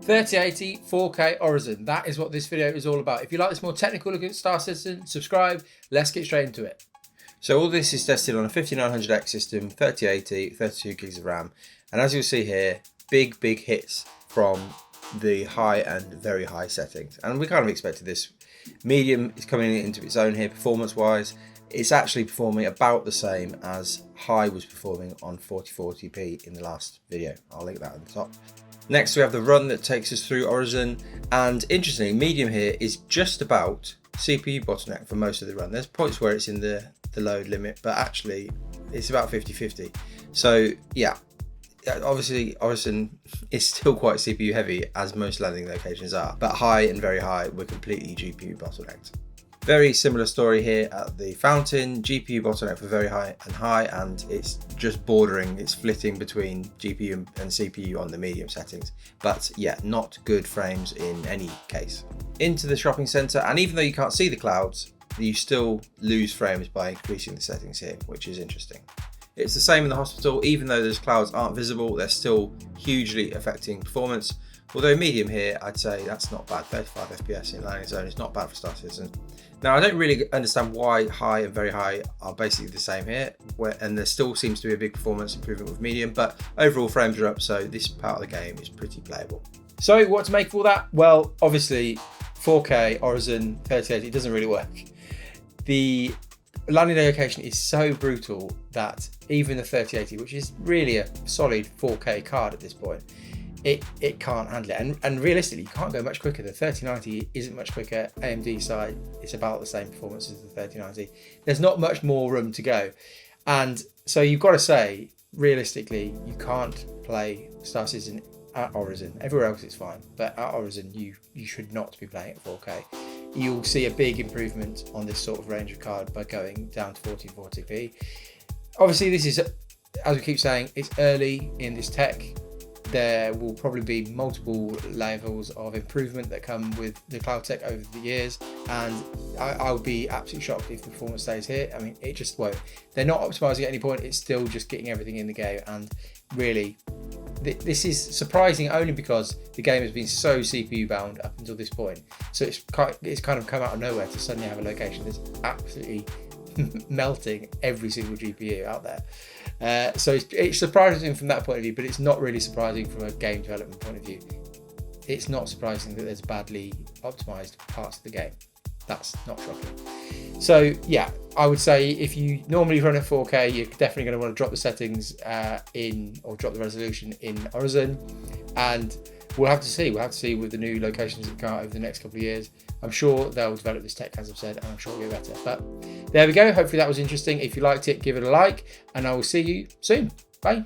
3080 4K Orison. That is what this video is all about. If you like this more technical look at Star Citizen, subscribe. Let's get straight into it. So all this is tested on a 5900X system, 3080, 32 gigs of RAM. And as you'll see here, big hits from the high and very high settings. And we kind of expected this. Medium is coming into its own here performance-wise. It's actually performing about the same as high was performing on 4040p in the last video. I'll link that at the top. Next we have the run that takes us through Orison, and interestingly, medium here is just about CPU bottleneck for most of the run. There's points where it's in the load limit, but actually it's about 50-50. So yeah, obviously Orison is still quite CPU heavy, as most landing locations are, but high and very high, we're completely GPU bottlenecked. Very similar story here at the Fountain. GPU bottleneck for very high, and it's just bordering, it's flitting between GPU and CPU on the medium settings. But yeah, not good frames in any case. Into the shopping center, and even though you can't see the clouds, you still lose frames by increasing the settings here, which is interesting. It's the same in the hospital. Even though those clouds aren't visible, they're still hugely affecting performance. Although medium here, I'd say that's not bad. 35 FPS in landing zone is not bad for Star Citizen. Now, I don't really understand why high and very high are basically the same here, and there still seems to be a big performance improvement with medium, but overall frames are up, so this part of the game is pretty playable. So what to make of all that? Well, obviously 4K Orison 3080 doesn't really work. The landing location is so brutal that even the 3080, which is really a solid 4K card at this point, it can't handle it, and realistically you can't go much quicker. The 3090 isn't much quicker. AMD side, it's about the same performance as the 3090. There's not much more room to go, and so you've got to say realistically you can't play Star Citizen at Orison. Everywhere else it's fine, but at Orison you should not be playing at 4K. You'll see a big improvement on this sort of range of card by going down to 1440p. Obviously this is, as we keep saying, it's early in this tech. There will probably be multiple levels of improvement that come with the cloud tech over the years, and I would be absolutely shocked if the performance stays here. I mean, it just won't. They're not optimizing at any point. It's still just getting everything in the game, and really this is surprising only because the game has been so CPU bound up until this point. So it's kind of come out of nowhere to suddenly have a location that's absolutely melting every single GPU out there. So it's surprising from that point of view, but it's not really surprising from a game development point of view. It's not surprising that there's badly optimized parts of the game. That's not shocking. So yeah, I would say if you normally run at 4K, you're definitely going to want to drop the settings or drop the resolution in Orison, and we'll have to see. We'll have to see with the new locations that come out over the next couple of years. I'm sure they'll develop this tech, as I've said, and I'm sure it'll get better. But there we go. Hopefully that was interesting. If you liked it, give it a like, and I will see you soon. Bye.